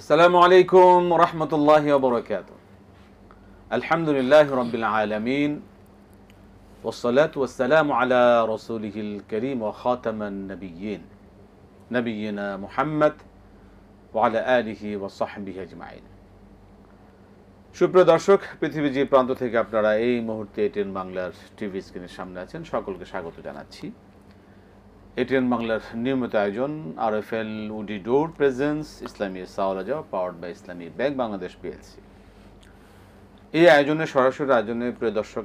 আসসালামু আলাইকুম রহমতুল্লাহি ওয়া বারাকাতুহু। আলহামদুলিল্লাহি রাব্বিল আলামিন ওয়াসসালাতু ওয়াসসালামু আলা রাসূলিহিল কারীম ওয়া খাতামান নাবিয়্যিন নবিয়্যিনা মুহাম্মদ ওয়া আলা আলিহি ওয়া সাহবিহি আজমাইন। সুপ্রিয় দর্শক, পৃথিবীর যে প্রান্ত থেকে আপনারা এই মুহূর্তে এটিএন বাংলার টিভি স্ক্রিনের সামনে আছেন, সকলকে স্বাগত জানাচ্ছি। এটিএন বাংলার নিয়মিত আয়োজন RFL woody door presence Islami সাওয়ালাজা powered by Islami bank Bangladesh PLC. এই আয়োজনে সরাসরি আয়োজনে প্রিয় দর্শক,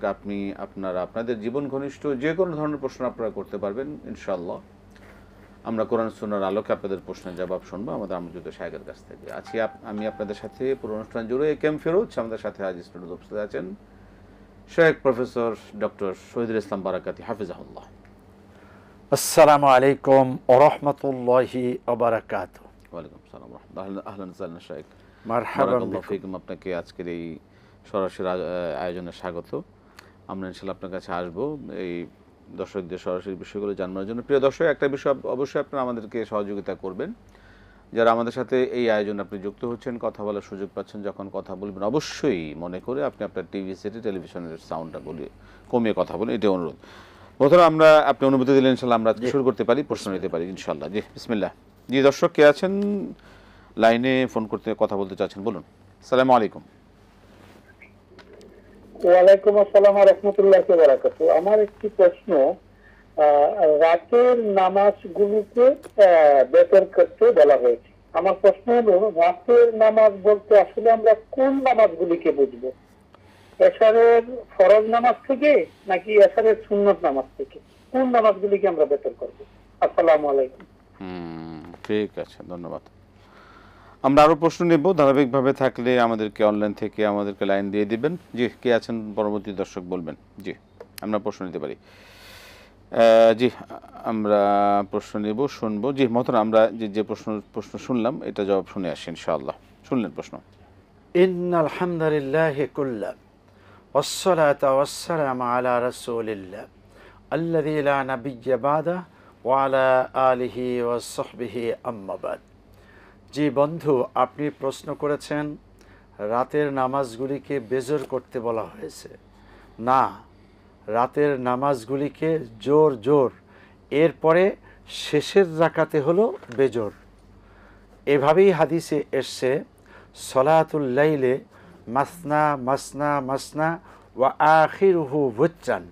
আপনাদের জীবন ঘনিষ্ঠ যে কোনো ধরনের প্রশ্ন আপনারা করতে পারবেন। ইনশাআল্লাহ আমরা কোরআন সুন্নাহর আলোকে আপনাদের প্রশ্নের জবাব শুনবো আমাদের আমন্ত্রিত শায়খের কাছ থেকে। আজকে আমি আপনাদের সাথে পুরো অনুষ্ঠান জুড়ে কেম ফেরোজ আমাদের সাথে আজ স্টুডিওতে উপস্থিত আছেন শেখ প্রফেসর ডক্টর শহীদুল ইসলাম বারাকাতি হাফিজাহুল্লাহ। আসসালামু আলাইকুম ওয়া রাহমাতুল্লাহি ওয়া বারাকাতুহু। ওয়া আলাইকুম আসসালাম ওয়া রাহমাতুল্লাহ। আহলান ওয়া শেখ, মারহাবান বিকুম। আপনাকে আজকের এই সরাসরি আয়োজনে স্বাগত। আমরা ইনশাআল্লাহ আপনার কাছে আসবো এই দর্শকদের সরাসরি বিষয়গুলো জানানোর জন্য। প্রিয় দর্শক, একটা বিষয় অবশ্যই আপনারা আমাদেরকে সহযোগিতা করবেন। যারা আমাদের সাথে এই আয়োজনে আপনি যুক্ত হচ্ছেন, কথা বলার সুযোগ পাচ্ছেন, যখন কথা বলবেন অবশ্যই মনে করে আপনি আপনার টিভি সেটে টেলিভিশনের সাউন্ডটা কমিয়ে কথা বলেন, এটা অনুরোধ। প্রথমে আপনি অনুমতি দিলেন, ইনশাআল্লাহ আমরা শুরু করতে পারি, প্রশ্ন নিতে পারি ইনশাআল্লাহ। জি বিসমিল্লাহ। জি দর্শক, কে আছেন লাইনে ফোন করতে কথা বলতে চাচ্ছেন, বলুন। আসসালামু আলাইকুম। ওয়ালাইকুম আসসালাম ওয়া রাহমাতুল্লাহি ওয়া বারাকাতুহু। আমার একটি প্রশ্ন, রাতের নামাজগুলোকে বেতর করতে বলা হয়েছে। আমার প্রশ্ন হলো, রাতের নামাজ বলতে আসলে আমরা কোন নামাজগুলিকে বুঝবো? এশারের ফরজ নামাজ থেকে নাকি এশারের সুন্নত নামাজ থেকে? কোন নামাজগুলিকে আমরা বেতর করব? আসসালামু আলাইকুম। ঠিক আছে, ধন্যবাদ। আমরা আরো প্রশ্ন নেব ধারাবাহিকভাবে, থাকলে আমাদেরকে অনলাইন থেকে আমাদেরকে লাইন দিয়ে দিবেন। জি, কে আছেন পরবর্তী দর্শক বলবেন। জি, আমরা প্রশ্ন নিতে পারি। জি, আমরা প্রশ্ন নেব, শুনবো। জি মহতরম, আমরা যে প্রশ্ন শুনলাম এটা জবাব শুনে আসি ইনশাআল্লাহ। শুনলেন প্রশ্ন? ইন্নাল হামদুলিল্লাহি কুল্লা ওয়াসসালাতু ওয়াসসালামু আলা রাসূলিল্লাহ আল্লাযী লা নাবিয়্যা বাদা ওয়া আলা আলিহি ওয়া সাহবিহি আম্মা বাদ। জি বন্ধু, আপনি প্রশ্ন করেছেন রাতের নামাজগুলিকে বেজর করতে বলা হয়েছে। না, রাতের নামাজগুলিকে জোর এরপরে শেষের রাকাতে হলো বেজর। এভাবেই হাদিসে এসছে, সলাতুল লাইলে মাসনা মাসনা মাসনা ওয়া আখিরুহু ওয়িত্রান।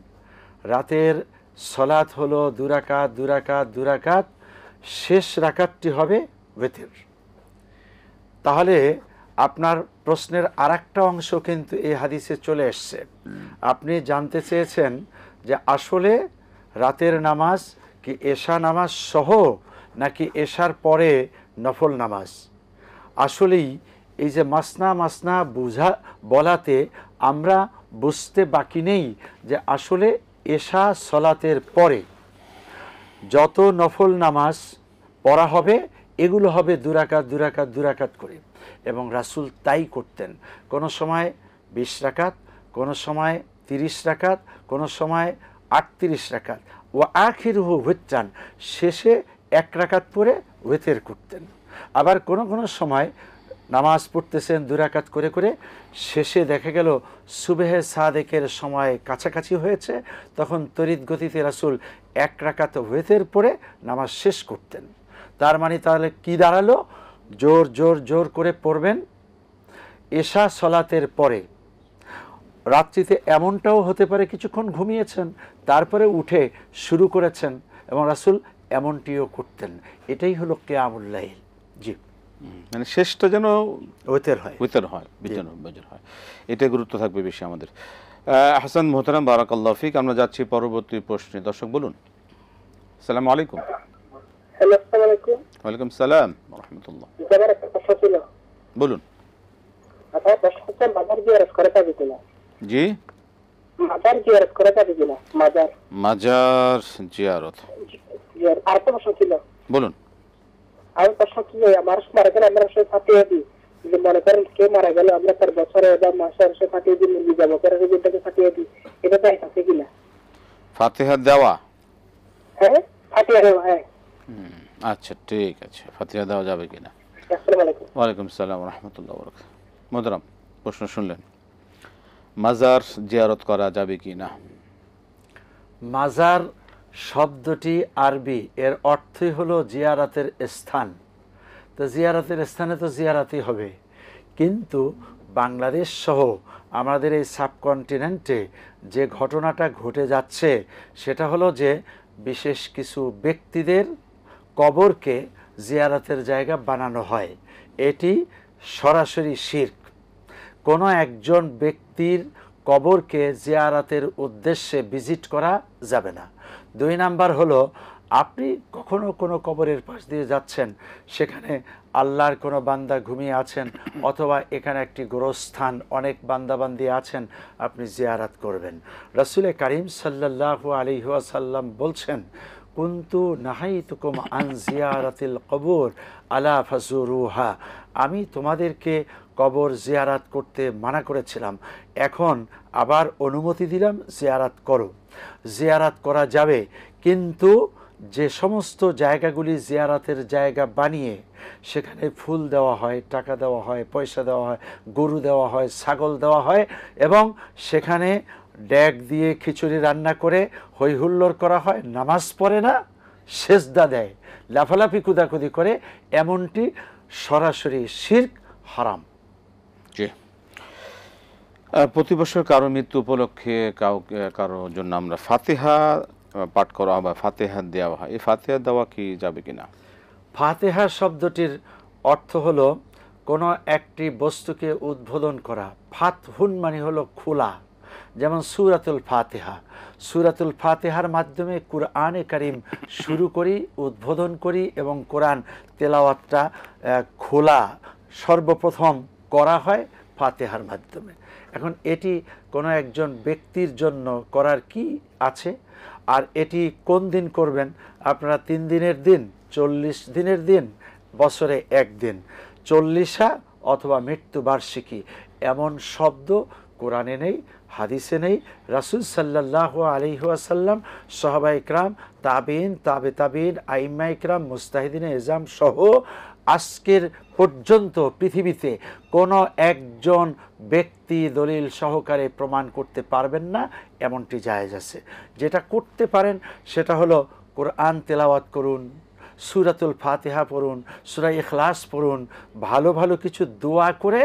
রাতের সলাত হলো দুরাকাত, শেষ রাকাতটি হবে ওয়েতের। তাহলে আপনার প্রশ্নের আরেকটা অংশ কিন্তু এই হাদিসে চলে এসছে। আপনি জানতে চেয়েছেন যে আসলে রাতের নামাজ কি এশা নামাজ সহ নাকি এশার পরে নফল নামাজ? আসলেই এই যে মাসনা মাসনা বলাতে আমরা বুঝতে বাকি নেই যে আসলে এশা সলাতের পরে যত নফল নামাজ পড়া হবে এগুলো হবে দুরাকাত করে। এবং রাসূল তাই করতেন। কোনো সময় 20 রাকাত, কোনো সময় 30 রাকাত, কোনো সময় 38 রাকাত। ও আখিরুহু ওয়িত্রান, শেষে 1 রাকাত পরে ওয়েতের করতেন। আবার কোনো সময় নামাজ পড়তেছেন 2 রাকাত করে, শেষে দেখা গেল সুবহে সাদেকের সময় কাছাকাছি হয়েছে, তখন তড়িৎ গতিতে রাসূল 1 রাকাত ওয়েতের পরে নামাজ শেষ করতেন। তার মানে তাহলে কি দাঁড়ালো? জোর করে পড়বেন এশা সলাতের পরে। রাত্রিতে এমনটাও হতে পারে কিছুক্ষণ ঘুমিয়েছেন, তারপরে উঠে শুরু করেছেন, এবং রাসূল এমনটিও করতেন। এটাই হলো কিয়ামুল লাইল। জি, মানে শেষটা যেন ওয়েতের হয়, বেজর হয়, এটা গুরুত্ব থাকবে বেশি আমাদের। হাসান মোহতারাম, বারাকাল্লাহু ফিক। আমরা যাচ্ছি পরবর্তী প্রশ্নে। দর্শক বলুন। আসসালামু আলাইকুম। হ্যালো, আসসালামু আলাইকুম। ওয়ালাইকুম সালাম ওয়া রাহমাতুল্লাহ। বলুন। আচ্ছা, প্রশ্ন হচ্ছে মাজার জিয়ারত করে পাবে কিনা? জি, মাজার জিয়ারত করে পাবে কিনা? মাজার জিয়ারত। আর একটা প্রশ্ন ছিল। বলুন। আর প্রশ্ন কি, আমার মারা গেলে আমরা সে ফাতিহা দিই, যে মনে করেন কেউ মারা গেলে আমরা তার বছরে বা মাসের সে ফাতিহা দিই, নিয়ে যাবো করে সেটাকে ফাতিহা দিই, এটা তাই আছে কিনা? ফাতিহা দেওয়া? হ্যাঁ, ফাতিহা দেওয়া। হ্যাঁ, আচ্ছা ঠিক আছে, ফাতিহা দেওয়া যাবে কিনা। আসসালামু আলাইকুম। ওয়ালাইকুম সালাম রহমতুল্লাহ বরকাত। মোহতারাম, প্রশ্ন শুনলেন, মাজার জিয়ারত করা যাবে কি না? মাজার শব্দটি আরবি, এর অর্থই হলো জিয়ারাতের স্থান। তো জিয়ারাতের স্থানে তো জিয়ারাতই হবে, কিন্তু বাংলাদেশ সহ আমাদের এই সাবকন্টিনেন্টে যে ঘটনাটা ঘটে যাচ্ছে সেটা হলো যে বিশেষ কিছু ব্যক্তিদের কবরকে জিয়ারাতের জায়গা বানানো হয়। এটি সরাসরি শিরক। কোনো একজন ব্যক্তির কবরকে জিয়ারাতের উদ্দেশ্যে ভিজিট করা যাবে না। 2 নাম্বার হলো, আপনি কখনো কোনো কবরের পাশ দিয়ে যাচ্ছেন, সেখানে আল্লাহর কোনো বান্দা ঘুমিয়ে আছেন, অথবা এখানে একটি গোরস্থান, অনেক বান্দাবান্দি আছেন, আপনি জিয়ারাত করবেন। রাসূল কারীম সাল্লাল্লাহু আলাইহি ওয়াসাল্লাম বলছেন, কুনতু নাহাইতুকুম আন জিয়ারাতিল কবর আলা ফাজুরুহা, আমি তোমাদেরকে কবর জিয়ারাত করতে মানা করেছিলাম, এখন আবার অনুমতি দিলাম, জিয়ারাত করো। জিয়ারাত করা যাবে, কিন্তু যে সমস্ত জায়গাগুলি জিয়ারাতের জায়গা বানিয়ে সেখানে ফুল দেওয়া হয়, টাকা দেওয়া হয়, পয়সা দেওয়া হয়, গরু দেওয়া হয়, ছাগল দেওয়া হয়, এবং সেখানে ড্যাগ দিয়ে খিচুড়ি রান্না করে হই হুল্লোড় করা হয়, নামাজ পড়ে না, সেজদা দেয়, লাফালাফি কুদাকুদি করে, এমনটি সরাসরি শিরক, হারাম। জি। প্রতি বছর কারো মৃত্যু উপলক্ষে কারো জন্য আমরা ফাতিহা পাঠ করা বা ফাতিহা দেওয়া হয়, এই ফাতিহা দেওয়া কি যাবে কিনা? ফাতিহা শব্দটির অর্থ হলো কোনো একটি বস্তুকে উদ্বোধন করা। ফাতহুন মানে হলো খোলা, যেমন সূরাতুল ফাতিহা। সূরাতুল ফাতিহার মাধ্যমে কুরআনে কারীম শুরু করি, উদ্বোধন করি, এবং কোরআন তেলাওয়াতটা খোলা সর্বপ্রথম করা হয় ফাতিহার মাধ্যমে। এখন এটি কোনো একজন ব্যক্তির জন্য করার কি আছে? আর এটি কোন দিন করবেন? আপনারা 3 দিনের দিন, 40 দিনের দিন, বছরে 1 দিন, 40 অথবা মৃত্যুবার্ষিকী, এমন শব্দ কোরআনে নেই, হাদিসে নেই। রাসূল সাল্লাল্লাহু আলাইহি ওয়াসাল্লাম, সাহাবা ইকরাম, তাবিঈন, তাবে তাবিঈন, আইম্মা ইকরাম, মুজতাহিদিনে এজাম সহ আজকের পর্যন্ত পৃথিবীতে কোনো একজন ব্যক্তি দলিল সহকারে প্রমাণ করতে পারবেন না এমনটি জায়েজ আছে। যেটা করতে পারেন সেটা হলো কোরআন তেলাওয়াত করুন, সূরাতুল ফাতিহা পড়ুন, সূরা ইখলাস পড়ুন, ভালো ভালো কিছু দোয়া করে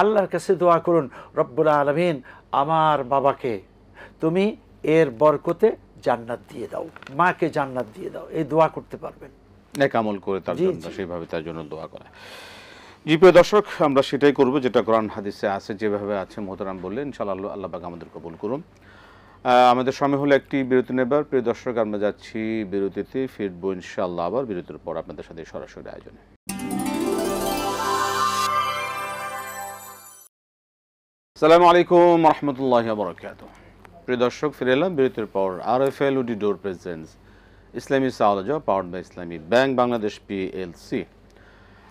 আল্লাহর কাছে দোয়া করুন, রব্বুল আলামিন আমার বাবাকে তুমি এর বরকতে জান্নাত দিয়ে দাও, মাকে জান্নাত দিয়ে দাও, এই দোয়া করতে পারবেন। নেক আমল করে তার জন্য, সেইভাবে তার জন্য দোয়া করা। জি প্রিয় দর্শক, আমরা সেটাই করব যেটা কোরআন হাদিসে আছে, যেভাবে আছে মোহতারাম বললেন। ইনশাআল্লাহ আল্লাহ পাক আমাদের কবুল করুন। আমাদের সময় হলো একটি বিরতি নেবার। প্রিয় দর্শক, আমরা যাচ্ছি বিরতিতে, ফিরবো ইনশাআল্লাহ আবার বিরতির পর আপনাদের সাথে সরাসরি আয়োজনে। আসসালামু আলাইকুম রহমতুল্লাহি ওয়া বারাকাতুহু। প্রিয় দর্শক, ফিরে এলাম বিরতির পর। RFL woody door presents Islami সাওয়ালজ powered by Islami bank Bangladesh PLC।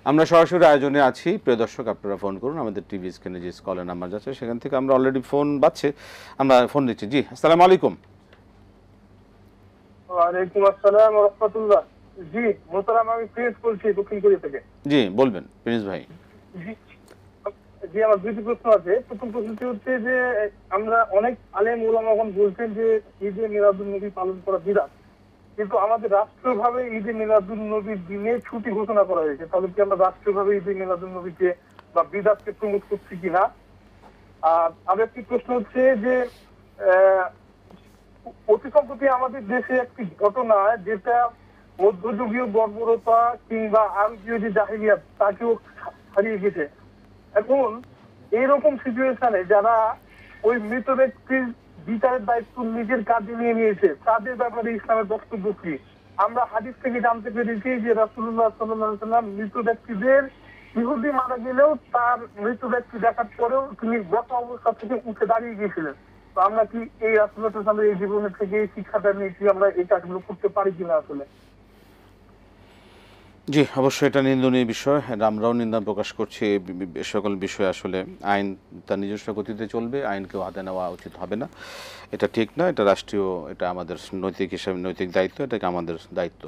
আমরা সরাসরি আয়োজনে আছি। প্রিয় দর্শক, আপনারা ফোন করুন, আমাদের টিভি স্ক্রিনে যে কলের নাম্বার যাচ্ছে সেখান থেকে আমরা অলরেডি ফোন পাচ্ছে, আমরা ফোন দিচ্ছি। জি, আসসালামু আলাইকুম। ওয়ালাইকুম আসসালাম ওয়া রাহমাতুল্লাহ। জি মোহতারাম, আমি প্রিন্স বলছি দক্ষিণ কোরিয়া থেকে। জি বলবেন প্রিন্স ভাই। জি আমার দুটি প্রশ্ন আছে। প্রথম প্রশ্নটি হচ্ছে যে আমরা অনেক আলেম ওলামাগণ বলছেন যে ঈদে মিলাদুন নবী পালন করা বিদআত, কিন্তু আমাদের রাষ্ট্রীয়ভাবে ঈদে মিলাদুন নবীর দিনে ছুটি ঘোষণা করা হয়েছে, তাহলে কি আমরা রাষ্ট্রীয়ভাবে ঈদে মিলাদুন নবীকে বা বিদআতকে প্রমোট করছি কিনা? আর একটি প্রশ্ন হচ্ছে যে অতি সম্প্রতি আমাদের দেশে একটি ঘটনা, যেটা মধ্যযুগীয় বর্বরতা কিংবা আরবীয় যে জাহিলিয়াত তাকেও হারিয়ে গেছে। এখন এইরকম সিচুয়েশনে যারা ওই মৃত ব্যক্তির বিচারের দায়িত্ব নিজের কাঁধে নিয়ে নিয়েছে, তাদের ব্যাপারে ইসলামের বক্তব্য কি? আমরা হাদিস থেকে জানতে পেরেছি যে রাসূলুল্লাহ সাল্লাল্লাহু আলাইহি ওয়াসাল্লাম মৃত ব্যক্তিদের, ইহুদি মারা গেলেও তার মৃত ব্যক্তি দেখার পরেও তিনি বসা অবস্থা থেকে উঠে দাঁড়িয়ে গিয়েছিলেন। তো আমরা কি এই রাসূলুল্লাহ সাল্লাল্লাহু আলাইহি ওয়াসাল্লামের এই জীবনের থেকে এই শিক্ষাটা নিয়ে কি আমরা এই কাজগুলো করতে পারি কিনা আসলে? জি, অবশ্যই এটা নিন্দনীয় বিষয়, এটা আমরাও নিন্দা প্রকাশ করছি। সকল বিষয় আসলে আইন তার নিজস্ব গতিতে চলবে, আইনকেও হাতে নেওয়া উচিত হবে না, এটা ঠিক না। এটা রাষ্ট্রীয়, এটা আমাদের নৈতিক হিসাবে নৈতিক দায়িত্ব, এটাকে আমাদের দায়িত্ব।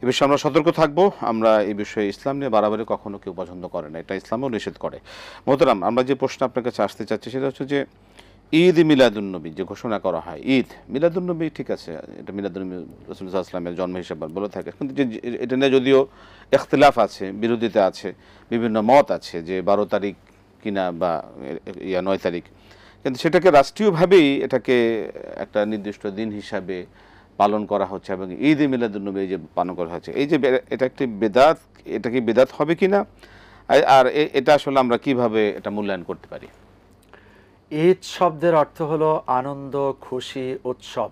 এ বিষয়ে আমরা সতর্ক থাকবো। আমরা এই বিষয়ে ইসলাম নিয়ে বাড়াবাড়ি কখনো কেউ পছন্দ করে না, এটা ইসলামও নিষেধ করে। মোহতারাম, আমরা যে প্রশ্ন আপনার কাছে আসতে চাচ্ছি সেটা হচ্ছে যে ঈদ মিলাদুন্নবী যে ঘোষণা করা হয়, ঈদ মিলাদুন্নবী ঠিক আছে, এটা মিলাদুন্নবী রাসূলুল্লাহ সাল্লাল্লাহু আলাইহি ওয়াসাল্লামের জন্ম হিসেবে বলে থাকে, কিন্তু যে এটা নিয়ে যদিও ইখতিলাফ আছে, বিরোধিতা আছে, বিভিন্ন মত আছে যে 12 তারিখ কিনা বা 9 তারিখ, কিন্তু সেটাকে রাষ্ট্রীয়ভাবেই এটাকে একটা নির্দিষ্ট দিন হিসাবে পালন করা হচ্ছে এবং ঈদ মিলাদুন্নবী যে পালন করা হচ্ছে, এই যে এটা একটি বেদাত, এটা কি বেদাত হবে কিনা, আর এটা আসলে আমরা কিভাবে এটা মূল্যায়ন করতে পারি? ঈদ শব্দের অর্থ হলো আনন্দ, খুশি, উৎসব।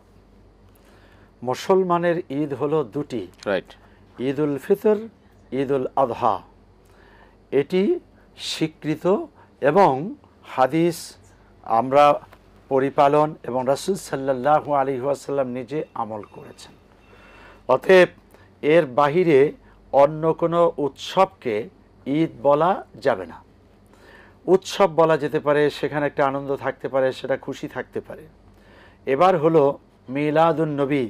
মুসলমানের ঈদ হলো দুটি, রাইট। ঈদ উল ফিতর, ঈদ উল আযহা। এটি স্বীকৃত এবং হাদিস আমরা পরিপালন এবং রাসূল সাল্লাল্লাহু আলাইহি ওয়াসাল্লাম নিজে আমল করেছেন। অতএব এর বাহিরে অন্য কোনো উৎসবকে ঈদ বলা যাবে না। উৎসব বলা যেতে পারে, সেখানে একটা আনন্দ থাকতে পারে, সেটা খুশি থাকতে পারে। এবার হলো মিলাদুন নবী।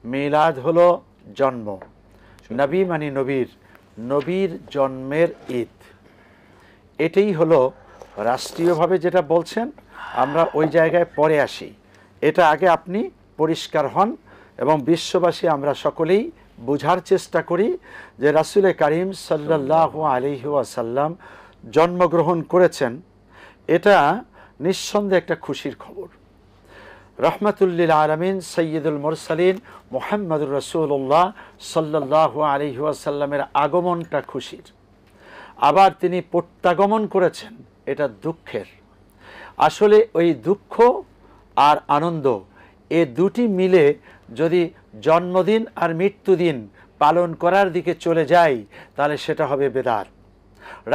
মিলাদ হলো জন্ম, নবী মানে নবীর, নবীর জন্মের ঈদ। এটাই হলো রাষ্ট্রীয়ভাবে যেটা বলছেন, আমরা ওই জায়গায় পরে আসি। এটা আগে আপনি পরিষ্কার হন এবং বিশ্ববাসী আমরা সকলেই বোঝার চেষ্টা করি যে রাসূল কারীম সাল্লাল্লাহু আলাইহি ওয়াসাল্লাম জন্মগ্রহণ করেছেন, এটা নিঃসন্দেহে একটা খুশির খবর। রহমাতুল্লিল আলামিন সৈয়দুল মুরসালিন মুহাম্মদুর রাসূলুল্লাহ সাল্লাল্লাহু আলাইহি ওয়াসাল্লামের আগমনটা খুশির। আবার তিনি প্রত্যাগমন করেছেন, এটা দুঃখের। আসলে ওই দুঃখ আর আনন্দ এ দুটি মিলে যদি জন্মদিন আর মৃত্যুদিন পালন করার দিকে চলে যায়, তাহলে সেটা হবে বেদাত।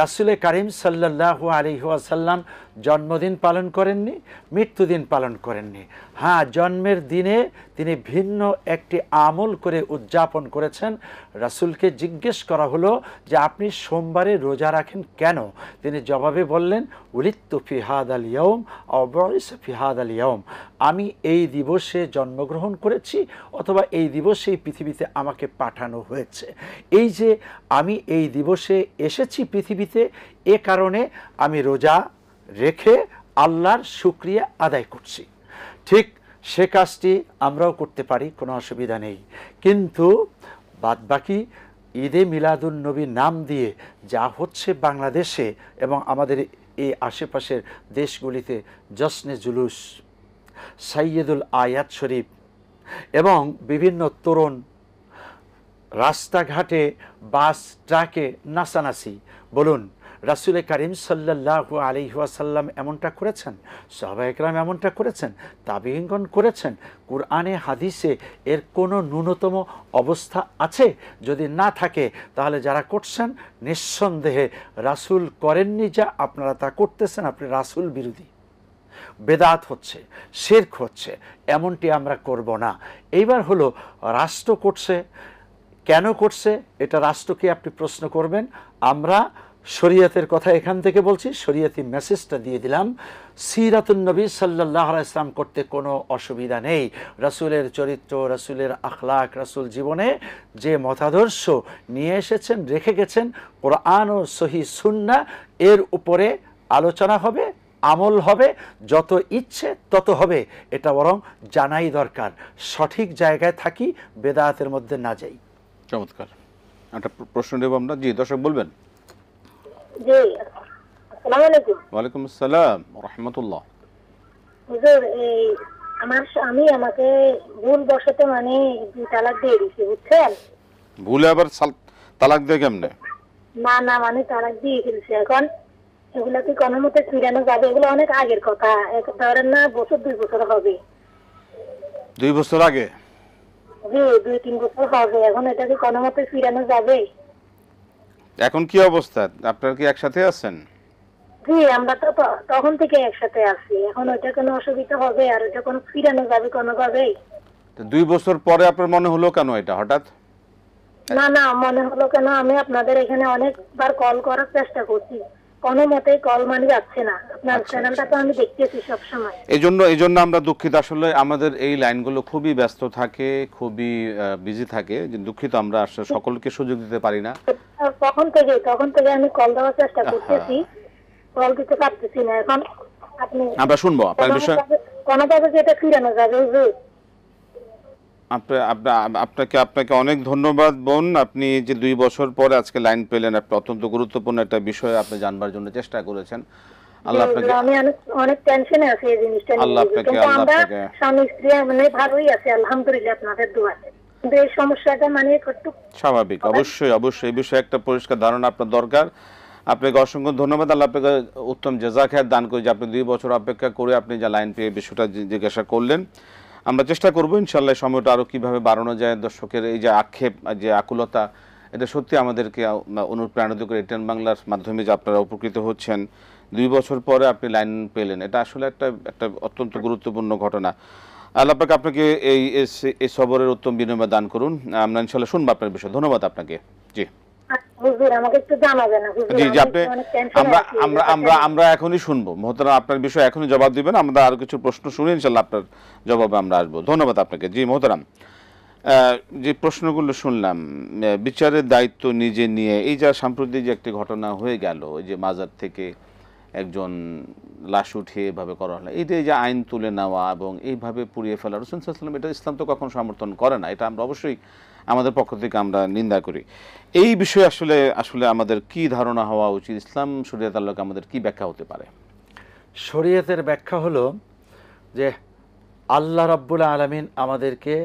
রাসূল কারীম সাল্লাল্লাহু আলাইহি ওয়াসাল্লাম জন্মদিন পালন করেননি, মৃত্যুদিন পালন করেননি। হ্যাঁ, জন্মের দিনে তিনি ভিন্ন একটি আমল করে উদযাপন করেছেন। রাসূলকে জিজ্ঞেস করা হলো যে আপনি সোমবারে রোজা রাখেন কেন? তিনি জবাবে বললেন, উলিদতু ফি হাদাল ইয়াউম আও বুইসা ফি হাদাল ইয়াউম, আমি এই দিবসে জন্মগ্রহণ করেছি অথবা এই দিবসে পৃথিবীতে আমাকে পাঠানো হয়েছে। এই যে আমি এই দিবসে এসেছি পৃথিবীতে, এ কারণে আমি রোজা রেখে আল্লাহর শুকরিয়া আদায় করছি। ঠিক সে কাজটি আমরাও করতে পারি, কোনো অসুবিধা নেই। কিন্তু বাদবাকি ঈদে মিলাদুন নবী নাম দিয়ে যা হচ্ছে বাংলাদেশে এবং আমাদের এই আশেপাশের দেশগুলিতে, জশ্নে জুলুস, সাইয়্যিদুল আয়াত শরীফ এবং বিভিন্ন তরুণ রাস্তাঘাটে বাস ট্রাকে নাচানাচি, বলুন রাসূল কারীম সাল্লাল্লাহু আলাইহি ওয়াসাল্লাম এমনটা করেছেন? সাহাবায়ে কেরাম এমনটা করেছেন? তাবিঈনগণ করেছেন? কুরআনে হাদিসে এর কোনো ন্যূনতম অবস্থা আছে? যদি না থাকে তাহলে যারা করছেন নিঃসন্দেহে রাসূল করেননি যা আপনারা তা করতেছেন, আপনি রাসূল বিরোধী। বেদাত হচ্ছে, শিরক হচ্ছে, এমনটি আমরা করব না। এইবার হলো রাষ্ট্র করছে, কেন করছে এটা রাষ্ট্রকে আপনি প্রশ্ন করবেন। আমরা শরীয়তের কথা এখান থেকে বলছি, শরীয়তি মেসেজটা দিয়ে দিলাম। সিরাতুন নবী সাল্লাল্লাহু আলাইহি ওয়াসাল্লাম করতে কোনো অসুবিধা নেই। রাসূলের চরিত্র, রাসূলের আখলাক, রাসূল জীবনে যে মতাদর্শ নিয়ে এসেছেন, রেখে গেছেন, কোরআন ও সহিহ সুন্নাহ এর উপরে আলোচনা হবে, আমল হবে, যত ইচ্ছে তত হবে। এটা বরং জানাই দরকার, সঠিক জায়গায় থাকি, বেদাতের মধ্যে না যাই। চমৎকার। একটা প্রশ্ন নেব আমরা। জি, দর্শক বলবেন। জি, আসসালামু আলাইকুম। ওয়ালাইকুম আসসালাম ওয়া রাহমাতুল্লাহ। হুজুর, এই আমার স্বামী আমাকে ভুল বশত মানে 2 তালাক দিয়ে দিয়েছে, বুঝছেন? ভুলে আবার তালাক দিয়ে কেমনে? না মানে তালাক দিয়ে ফেলছে। এখন এগুলা কি কোনো মতে ফিরানো যাবে? এগুলো অনেক আগের কথা, ধরেন না বছর 2 বছর হবে। 2 বছর আগে? জি, 2-3 বছর হবে। এখন এটা কি কোনো মতে ফিরানো যাবে? এখন কি অবস্থা? আপনারা কি একসাথে আছেন? জি, আমরা তো তখন থেকে একসাথে আছি। এখন ওইটা কোনো অসুবিধা হবে? আর ওইটা কোনো ফিরানো যাবে কোনোভাবেই? তো 2 বছর পরে আপনার মনে হলো কেন এটা হঠাৎ? না না, মনে হলো কেন আমি আপনাদের এখানে অনেকবার কল করার চেষ্টা করছি, কোনো মতেই কল মানে যাচ্ছে না। আপনার চ্যানেলটা তো আমি দেখতেছি সব সময়। এই জন্য আমরা দুঃখিত। আসলে আমাদের এই লাইনগুলো খুবই ব্যস্ত থাকে, খুবই বিজি থাকে, যে দুঃখিত আমরা আসলে সকলকে সুযোগ দিতে পারি না। তখন থেকে আমি কল দেওয়ার চেষ্টা করতেছি, কল দিতে পারতেছি না। এখন আপনি আমরা শুনবো আপনার বিষয়ে। কোনোভাবে যেটা ফিরানো যাবে হুজুর। আপনাকে অনেক ধন্যবাদ বোন। আপনি যে 2 বছর পরে আজকে লাইন পেলেন, একটা অত্যন্ত গুরুত্বপূর্ণ একটা বিষয় আপনি জানবার জন্য চেষ্টা করেছেন। আল্লাহ আপনাকে, আমি অনেক টেনশনে আছি এই জিনিসটা নিয়ে। আল্লাহ আপনাকে, কিন্তু আমরা স্বামী স্ত্রী মানে ভালোই আছে আলহামদুলিল্লাহ আপনাদের দোয়াতে, কিন্তু এই সমস্যাটা মানে একটু স্বাভাবিক। অবশ্যই এই বিষয়ে একটা পরিষ্কার ধারণা আপনার দরকার। আপনাকে অসংখ্য ধন্যবাদ। আল্লাহ আপনাকে উত্তম জাযাখায়ের দান করে যে আপনি 2 বছর অপেক্ষা করে আপনি যা লাইন পেয়ে বিষয়টা জিজ্ঞাসা করলেন। আমরা চেষ্টা করবো ইনশাআল্লাহ সময়টা আরও কীভাবে বাড়ানো যায়। দর্শকের এই যে আক্ষেপ, যে আকুলতা, এটা সত্যি আমাদেরকে অনুপ্রাণিত করে। এটিএন বাংলার মাধ্যমে যে আপনারা উপকৃত হচ্ছেন, 2 বছর পরে আপনি লাইন পেলেন, এটা আসলে একটা অত্যন্ত গুরুত্বপূর্ণ ঘটনা। আল্লাহ পাক আপনাকে এই সবরের উত্তম বিনিময় দান করুন। আমরা ইনশাআল্লাহ শুনবো আপনার বিষয়। ধন্যবাদ আপনাকে। জি হুজুর আমাকে একটু জানাবেন না হুজুর। জি আপনি আমরা এখনই শুনবো মোহতারাম, আপনার বিষয় এখনই জবাব দিবেন। আমরা আরো কিছু প্রশ্ন শুনে ইনশাআল্লাহ আপনার জবাবে আমরা আসবো। ধন্যবাদ আপনাকে। জি মোহতারাম, যে প্রশ্নগুলো শুনলাম, বিচারের দায়িত্ব নিজে নিয়ে, এই যা সাম্প্রতিক যে একটি ঘটনা হয়ে গেল, ওই যে মাজার থেকে একজন লাশ উঠিয়ে এভাবে করা হলো, এই যে আইন তুলে নেওয়া এবং এইভাবে পুড়িয়ে ফেলা, রাসূল সাল্লাল্লাহু আলাইহি ওয়াসাল্লাম এটা ইসলাম তো কখনো সমর্থন করে না। এটা আমরা অবশ্যই আমাদের পক্ষ থেকে আমরা নিন্দা করি। এই বিষয়ে আসলে আমাদের কি ধারণা হওয়া উচিত? ইসলাম শরীয়ত আল্লাহকে আমাদের কি ব্যাখ্যা হতে পারে? শরীয়তের ব্যাখ্যা হলো যে আল্লাহ রাব্বুল আলামিন আমাদেরকে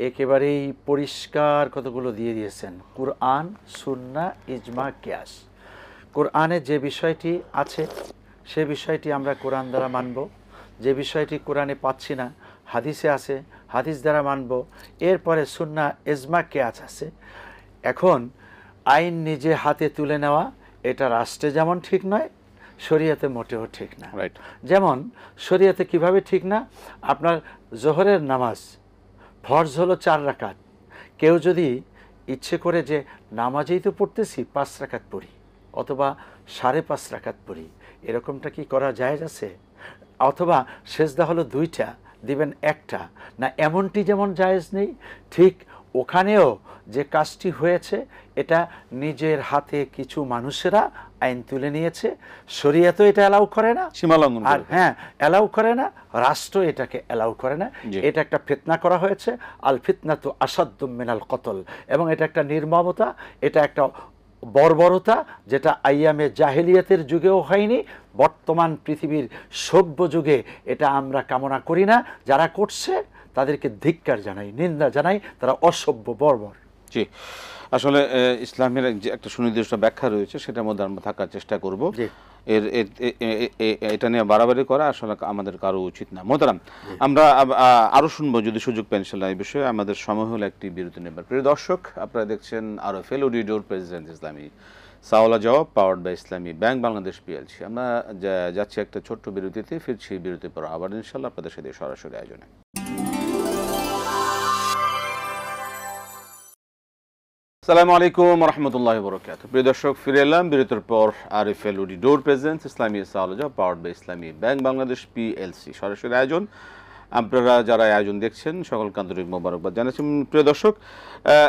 একেবারেই পরিষ্কার কতগুলো দিয়ে দিয়েছেন, কুরআন, সুন্নাহ, ইজমা, কিয়াস। কোরআনে যে বিষয়টি আছে সে বিষয়টি আমরা কোরআন দ্বারা মানব, যে বিষয়টি কোরআনে পাচ্ছি না হাদিসে আছে, হাদিস দ্বারা মানব। এরপরে সুন্নাহ, ইজমা, কিয়াস আছে। এখন আইন নিজে হাতে তুলে নেওয়া এটা রাষ্ট্রে যেমন ঠিক নয়, শরীয়তে মোটেও ঠিক না। যেমন শরীয়তে কিভাবে ঠিক না, আপনার জোহরের নামাজ ফরজ হলো 4 রাকাত, কেউ যদি ইচ্ছে করে যে নামাজেই তো পড়তেছি 5 রাকাত পড়ি অথবা 5.5 রাকাত পড়ি, এরকমটা কি করা জায়েজ আছে? অথবা সেজদা হলো 2টা, দিবেন 1টা না, এমনটি যেমন জায়েজ নেই, ঠিক ওখানেও যে কাজটি হয়েছে এটা নিজের হাতে কিছু মানুষেরা আইন তুলে নিয়েছে, শরীয়ত এটা অ্যালাউ করে না, সীমা লঙ্ঘন করে। আর হ্যাঁ অ্যালাউ করে না, রাষ্ট্র এটাকে অ্যালাউ করে না। এটা একটা ফিতনা করা হয়েছে, আল ফিতনাতু আসাদ্দু মিনাল কতল, এবং এটা একটা নির্মমতা, এটা একটা বর্বরতা, যেটা আইয়ামে জাহেলিয়াতের যুগেও হয়নি, বর্তমান পৃথিবীর সভ্য যুগে এটা আমরা কামনা করি না। যারা করছে তাদেরকে ধিক্কার জানাই, নিন্দা জানাই, তারা অসভ্য, বর্বর। জি, আসলে ইসলামের যে একটা সুনির্দিষ্ট ব্যাখ্যা রয়েছে সেটার মধ্যে আমরা থাকার চেষ্টা করব। এটা নিয়ে বাড়াবাড়ি করা আসলে আমাদের কারো উচিত না। মোহতারাম, আমরা আরো শুনবো যদি সুযোগ পাই ইনশাআল্লাহ এই বিষয়ে। আমাদের সময় হলো একটি বিরতি নেবার। প্রিয় দর্শক, আপনারা দেখছেন আরএফএল অডিওর প্রেসিডেন্ট ইসলামী সাওয়াল জবাব powered by Islami bank Bangladesh PLC. আমরা যাচ্ছি একটা ছোট্ট বিরতিতে, ফিরছি বিরতির পর আবার ইনশাআল্লাহ আপনাদের সাথে সরাসরি আয়োজনে। আসসালামু আলাইকুম রহমতুল্লাহি ওয়া বারাকাতুহু। প্রিয় দর্শক, ফিরে এলাম বিরতির পর। আরএফএল অডিওর প্রেজেন্স ইসলামী সাওয়াল powered by Islami bank Bangladesh PLC সরাসরি আয়োজন। আপনারা যারা আয়োজন দেখছেন সকলকে আন্তরিক মোবারকবাদ জানাচ্ছি। প্রিয় দর্শক,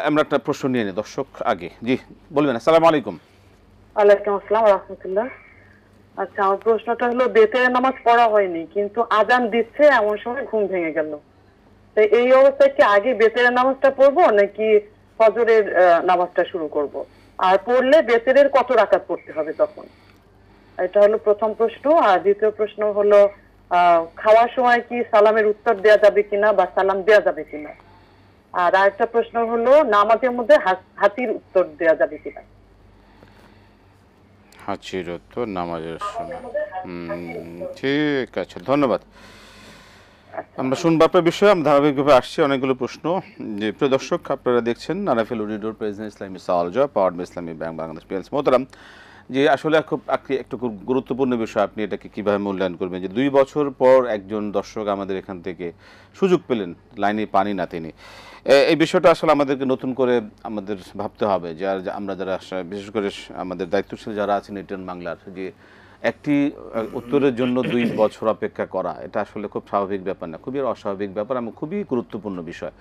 আমরা একটা প্রশ্ন নিয়ে নিই। দর্শক আগে জি বলবেন। আসসালামু আলাইকুম। ওয়ালাইকুম আসসালাম ওয়া রাহমাতুল্লাহ। আচ্ছা, আমার প্রশ্নটা হলো, বেতের নামাজ পড়া হয়নি কিন্তু আজান দিচ্ছে, এমন সময় ঘুম ভেঙে গেল, তো এই অবস্থায় কি আগে বেতের নামাজটা পড়বো নাকি ফজরের নামাজটা শুরু করব? আর পড়লে বেতের কত রাকাত পড়তে হবে তখন? এটা হলো প্রথম প্রশ্ন। আর দ্বিতীয় প্রশ্ন হলো, খাওয়ার সময় কি সালামের উত্তর দেওয়া যাবে কিনা বা সালাম দেওয়া যাবে কিনা? আর আরেকটা প্রশ্ন হলো, নামাজের মধ্যে হাতির উত্তর দেওয়া যাবে কিনা? হাজির উত্তর নামাজের সময়। ঠিক আছে, ধন্যবাদ। আমরা শুনবো আপনার বিষয়ে। আমরা ধারাবাহিকভাবে আসছি অনেকগুলো প্রশ্ন। যে প্রিয় দর্শক, আপনারা দেখছেন আরএফএল অডিওর প্রেজেন্ট ইসলামী সাওয়াল জবাব powered by Islami bank Bangladesh PLC. মোহতারাম, যে আসলে একটু খুব গুরুত্বপূর্ণ বিষয়, আপনি এটাকে কিভাবে মূল্যায়ন করবেন যে 2 বছর পর একজন দর্শক আমাদের এখান থেকে সুযোগ পেলেন, লাইনে পানি না তিনি, এই বিষয়টা আসলে আমাদেরকে নতুন করে আমাদের ভাবতে হবে যে আমরা যারা বিশেষ করে আমাদের দায়িত্বশীল যারা আছেন এটিএন বাংলার, যে একটি উত্তরের জন্য 2 বছর অপেক্ষা করা এটা আসলে খুব স্বাভাবিক ব্যাপার না, খুবই অস্বাভাবিক ব্যাপার এবং খুবই গুরুত্বপূর্ণ বিষয়।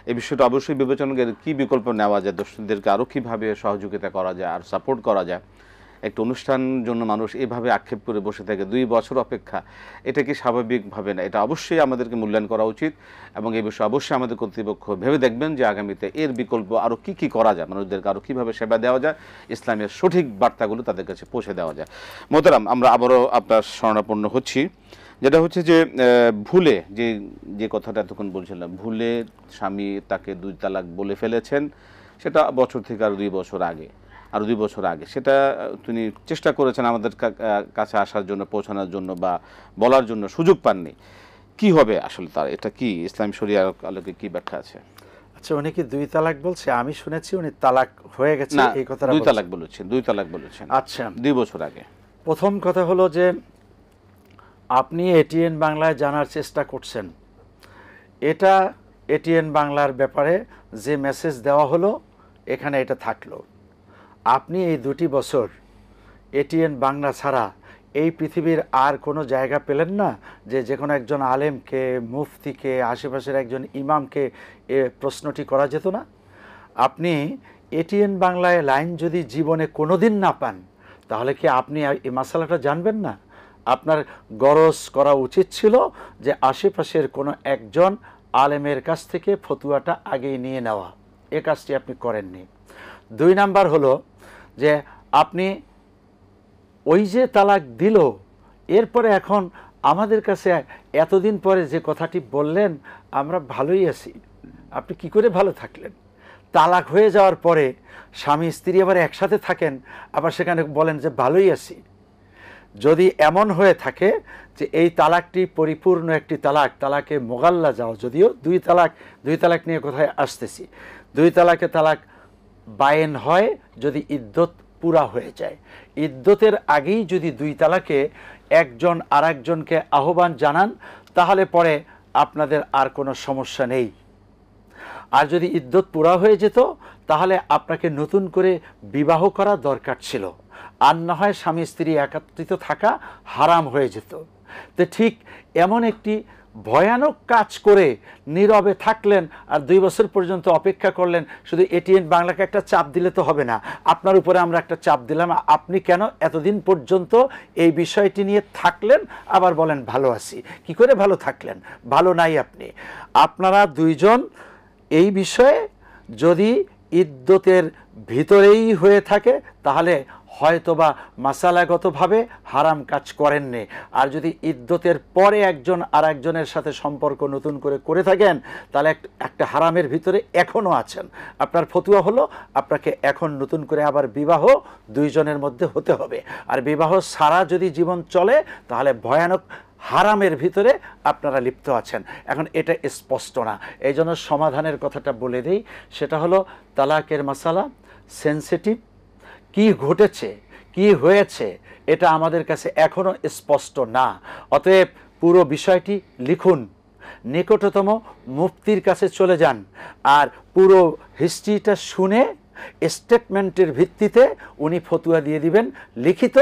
এই বিষয়টা অবশ্যই বিবেচনা করে কী বিকল্প নেওয়া যায়, দর্শকদেরকে আরও কীভাবে সহযোগিতা করা যায় আর সাপোর্ট করা যায়। একটা অনুষ্ঠান জন্য মানুষ এভাবে আক্ষেপ করে বসে থাকে 2 বছর অপেক্ষা, এটা কি স্বাভাবিকভাবে না, এটা অবশ্যই আমাদেরকে মূল্যায়ন করা উচিত এবং এই বিষয়ে অবশ্যই আমাদের কর্তৃপক্ষ ভেবে দেখবেন যে আগামীতে এর বিকল্প আরও কী কী করা যায়, মানুষদেরকে আরও কীভাবে সেবা দেওয়া যায়, ইসলামের সঠিক বার্তাগুলো তাদের কাছে পৌঁছে দেওয়া যায়। মোহতারাম, আমরা আবারও আপনার শরণাপন্ন হচ্ছি, যেটা হচ্ছে যে ভুলে যে কথাটা এতক্ষণ বলছিলাম, ভুলে স্বামী তাকে 2 তালাক বলে ফেলেছেন, সেটা বছর থেকে আরও 2 বছর আগে, আরও 2 বছর আগে সেটা তিনি চেষ্টা করেছেন আমাদের কাছে আসার জন্য, পৌঁছানোর জন্য বা বলার জন্য, সুযোগ পাননি। কি হবে আসলে তার, এটা কি ইসলাম শরিয়ার আলোকে কি ব্যাখ্যা আছে? আচ্ছা, উনি কি 2 তালাক বলছে? আমি শুনেছি উনি তালাক হয়ে গেছে এই কথাটা। 2 তালাক বলেছেন, 2 তালাক বলেছেন। আচ্ছা, 2 বছর আগে। প্রথম কথা হলো যে আপনি এটিএন বাংলায় জানার চেষ্টা করছেন, এটা এটিএন বাংলার ব্যাপারে যে মেসেজ দেওয়া হলো এখানে এটা থাকলো। আপনি এই 2টি বছর এটিএন বাংলা ছাড়া এই পৃথিবীর আর কোনো জায়গা পেলেন না যে কোনো একজন আলেমকে, মুফতিকে, আশেপাশের একজন ইমামকে এ প্রশ্নটি করা যেত না? আপনি এটিএন বাংলায় লাইন যদি জীবনে কোনো দিন না পান, তাহলে কি আপনি এই মাসালাটা জানবেন না? আপনার গরজ করা উচিত ছিল যে আশেপাশের কোনো একজন আলেমের কাছ থেকে ফতুয়াটা আগেই নিয়ে নেওয়া। এ কাজটি আপনি করেননি। 2 নাম্বার হলো যে আপনি ওই যে তালাক দিল, এরপরে এখন আমাদের কাছে এতদিন পরে যে কথাটি বললেন আমরা ভালোই আছি, আপনি কি করে ভালো থাকলেন? তালাক হয়ে যাওয়ার পরে স্বামী স্ত্রী আবার একসাথে থাকেন, আবার সেখানে বলেন যে ভালোই আছি। যদি এমন হয়ে থাকে যে এই তালাকটি পরিপূর্ণ একটি তালাক, তালাকে মোগাল্লা যাও, যদিও 2 তালাক নিয়ে কোথায় আসতেছি, 2 তালাকে তালাক বায়েন হয় যদি ইদ্যত পুরা হয়ে যায়। ইদ্যতের আগেই যদি 2 তালাকে একজন আরেকজনকে আহ্বান জানান, তাহলে পরে আপনাদের আর কোনো সমস্যা নেই। আর যদি ইদ্যত পুরা হয়ে যেত, তাহলে আপনাকে নতুন করে বিবাহ করা দরকার ছিল, আর না হয় স্বামী স্ত্রী একত্রিত থাকা হারাম হয়ে যেত। তো ঠিক এমন একটি ভয়ানক কাজ করে নীরবে থাকলেন আর 2 বছর পর্যন্ত অপেক্ষা করলেন। শুধু এটিএন বাংলাকে একটা চাপ দিলে তো হবে না, আপনার উপরে আমরা একটা চাপ দিলাম, আপনি কেন এতদিন পর্যন্ত এই বিষয়টি নিয়ে থাকলেন, আবার বলেন ভালো আছি। কি করে ভালো থাকলেন? ভালো নাই আপনি। আপনারা 2 জন এই বিষয়ে যদি ইদ্যতের ভিতরেই হয়ে থাকে, তাহলে হয়তোবা মাসালাগতভাবে হারাম কাজ করেননি। আর যদি ইদ্যতের পরে একজন আর একজনের সাথে সম্পর্ক নতুন করে থাকেন, তাহলে একটা হারামের ভিতরে এখনও আছেন। আপনার ফতুয়া হলো আপনাকে এখন নতুন করে আবার বিবাহ 2 জনের মধ্যে হতে হবে। আর বিবাহ ছাড়া যদি জীবন চলে, তাহলে ভয়ানক হারামের ভিতরে আপনারা লিপ্ত আছেন। এখন এটা স্পষ্ট না, এই জন্য সমাধানের কথাটা বলে দিই। সেটা হলো তালাকের মাসালা সেন্সিটিভ, কি ঘটেছে, কি হয়েছে, এটা আমাদের কাছে এখনও স্পষ্ট না। অতএব পুরো বিষয়টি লিখুন, নিকটতম মুফতির কাছে চলে যান, আর পুরো হিস্ট্রিটা শুনে স্টেটমেন্টের ভিত্তিতে উনি ফতুয়া দিয়ে দিবেন লিখিত।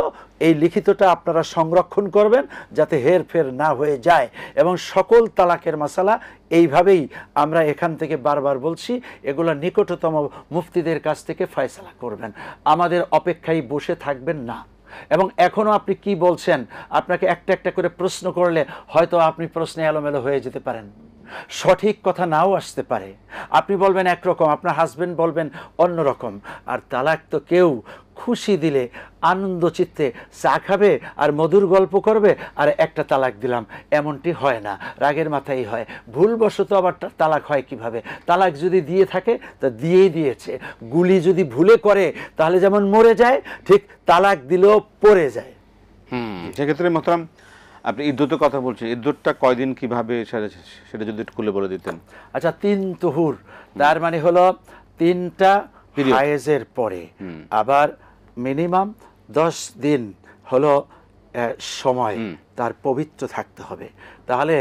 এই লিখিতটা আপনারা সংরক্ষণ করবেন যাতে হেরফের না হয়ে যায়। এবং সকল তালাকের মাসালা এইভাবেই আমরা এখান থেকে বারবার বলছি, এগুলো নিকটতম মুফতিদের কাছ থেকে ফয়সালা করবেন, আমাদের অপেক্ষায় বসে থাকবেন না। এবং এখনও আপনি কি বলছেন, আপনাকে একটা একটা করে প্রশ্ন করলে হয়তো আপনি প্রশ্নে এলোমেলো হয়ে যেতে পারেন, সঠিক কথা নাও আসতে পারে। আপনি বলবেন একরকম, আপনার হাজবেন্ড বলবেন অন্যরকম। আর তালাক তো কেউ খুশি দিলে আনন্দ চিত্তে চা খাবে আর মধুর গল্প করবে আর একটা তালাক দিলাম, এমনটি হয় না, রাগের মাথায় হয়। ভুলবশত আবার তালাক হয় কিভাবে? তালাক যদি দিয়ে থাকে তা দিয়েই দিয়েছে। গুলি যদি ভুলে করে তাহলে যেমন মরে যায়, ঠিক তালাক দিলেও পড়ে যায়। সেক্ষেত্রে মোহতারাম, আপনি ইদ্যতের কথা বলছেন, ইদ্যতটা কয়দিন কিভাবে সেটা যদি একটু খুলে বলে দিতেন। আচ্ছা, 3 তুহুর, তার মানে হলো 3টা হায়েজের পরে, আবার মিনিমাম 10 দিন হলো সময় তার পবিত্র থাকতে হবে। তাহলে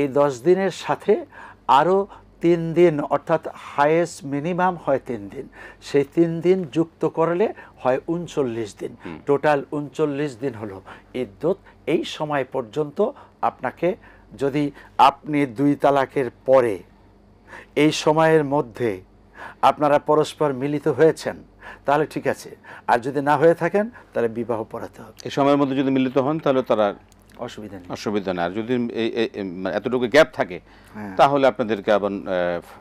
এই 10 দিনের সাথে আরও 3 দিন, অর্থাৎ হায়েস্ট মিনিমাম হয় 3 দিন, সেই 3 দিন যুক্ত করলে হয় 39 দিন। টোটাল 39 দিন হলো ইদ্যত। এই সময় পর্যন্ত আপনাকে, যদি আপনি 2 তালাকের পরে এই সময়ের মধ্যে আপনারা পরস্পর মিলিত হয়েছেন তাহলে ঠিক আছে, আর যদি না হয়ে থাকেন তাহলে বিবাহ পড়াতে হবে। এই সময়ের মধ্যে যদি মিলিত হন তাহলে তারা অসুবিধা নেই। আর যদি এতটুকু গ্যাপ থাকে তাহলে আপনাদেরকে আবার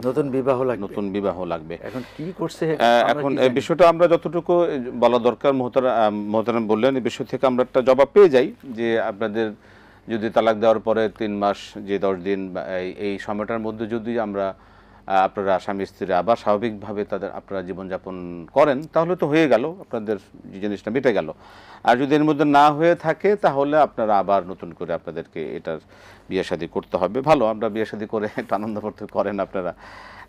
নতুন বিবাহ লাগবে। এখন কি করছে, এখন এই বিষয়টা আমরা যতটুকু বলা দরকার মোহতারাম বললেন, এই বিষয় থেকে আমরা একটা জবাব পেয়ে যাই যে আপনাদের যদি তালাক দেওয়ার পরে 3 মাস যে 10 দিন এই সময়টার মধ্যে যদি আমরা আপনারা স্বামী স্ত্রী আবার স্বাভাবিকভাবে আপনারা জীবনযাপন করেন তাহলে তো হয়ে গেল, আপনাদের জিনিসটা মিটে গেল। আর যদি এর মধ্যে না হয়ে থাকে তাহলে আপনারা আবার নতুন করে আপনাদেরকে এটার বিয়ে শাদী করতে হবে। ভালো, আমরা বিয়ে শাদী করে একটা আনন্দ করতে করেন আপনারা,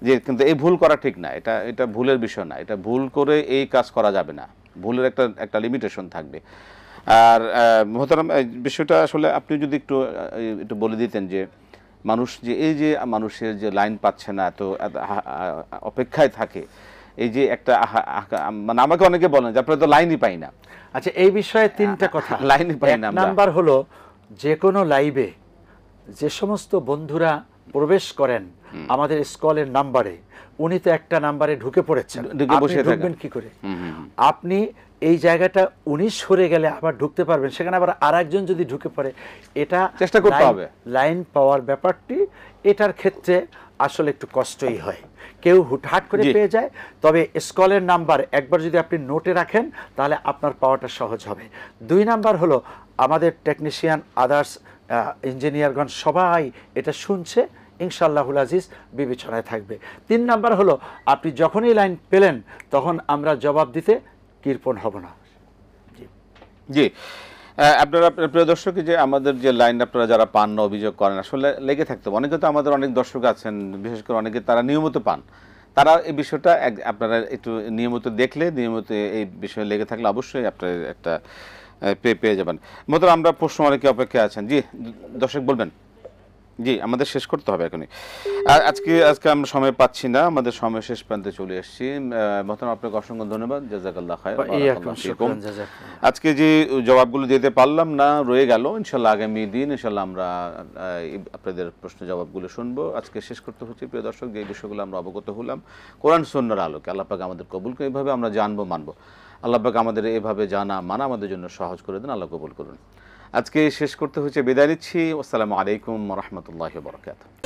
যে কিন্তু এই ভুল করা ঠিক না, এটা ভুলের বিষয় না, এটা ভুল করে এই কাজ করা যাবে না, ভুলের একটা লিমিটেশন থাকবে। আর মোহতারাম, বিষয়টা আসলে আপনি যদি একটু বলে দিতেন যে মানুষ যে এই যে মানুষের যে লাইন পাচ্ছে না, এত অপেক্ষায় থাকে, এই যে একটা মানে আমাকে অনেকে বলেন যে আপনারা তো লাইনই পাই না। আচ্ছা, এই বিষয়ে 3টা কথা। লাইনই পাই না। নাম্বার হলো, যে কোনো লাইভে যে সমস্ত বন্ধুরা প্রবেশ করেন আমাদের স্কলের নাম্বারে, উনি তো একটা নাম্বারে ঢুকে পড়েছেন, ঢুকবেন কি করে? আপনি এই জায়গাটা 19 সরে গেলে আবার ঢুকতে পারবেন, সেখানে আবার আরেকজন যদি ঢুকে পড়ে, এটা চেষ্টা করতে হবে। লাইন পাওয়ার ব্যাপারটি এটার ক্ষেত্রে আসলে একটু কষ্টই হয়, কেউ হুটহাট করে পেয়ে যায়। তবে স্কলের নাম্বার একবার যদি আপনি নোটে রাখেন তাহলে আপনার পাওয়াটা সহজ হবে। 2 নাম্বার হলো, আমাদের টেকনিশিয়ান, আদার্স ইঞ্জিনিয়ারগণ সবাই এটা শুনছে, ইনশাআল্লাহুল আজিজ বিবেচনায় থাকবে। 3 নাম্বার হলো, আপনি যখনই লাইন পেলেন তখন আমরা জবাব দিতে কৃপণ হব না। জি, আপনারা প্রিয় দর্শক, যে আমাদের যে লাইন আপনারা যারা পান না, অভিযোগ করেন, আসলে লেগে থাকতে হবে। অনেকে তো আমাদের অনেক দর্শক আছেন, বিশেষ করে অনেকে তারা নিয়মিত পান, তারা এই বিষয়টা আপনারা একটু নিয়মিত দেখলে, নিয়মিত এই বিষয়ে লেগে থাকলে অবশ্যই আপনারা একটা পেয়ে যাবেন। মতো আমরা প্রশ্ন অনেকে অপেক্ষায় আছেন। জি দর্শক বলবেন। জি, আমাদের শেষ করতে হবে এখনই। আজকে আমরা সময় পাচ্ছি না, আমাদের সময় শেষ প্রান্তে চলে এসেছি। মহতারাম, আপনাকে অসংখ্য ধন্যবাদ। জাযাকাল্লাহ খায়র। আজকে যে জবাবগুলো দিতে পারলাম না, রয়ে গেল, ইনশাআল্লাহ আগামী দিন ইনশাআল্লাহ আমরা আপনাদের প্রশ্ন জবাবগুলো শুনবো। আজকে শেষ করতে হচ্ছে প্রিয় দর্শক, যে বিষয়গুলো আমরা অবগত হলাম কোরআন সুন্নাহর আলোকে। আল্লাহ পাক আমাদের কবুল করে, এইভাবে আমরা জানবো, মানবো। আল্লাহ পাক আমাদের এভাবে জানা মানা আমাদের জন্য সহজ করে দেন। আল্লাহ কবুল করুন। আজকে শেষ করতে হচ্ছে, বিদায় নিচ্ছি। আসসালামু আলাইকুম ওয়া রাহমাতুল্লাহি ওয়া বারাকাতুহু।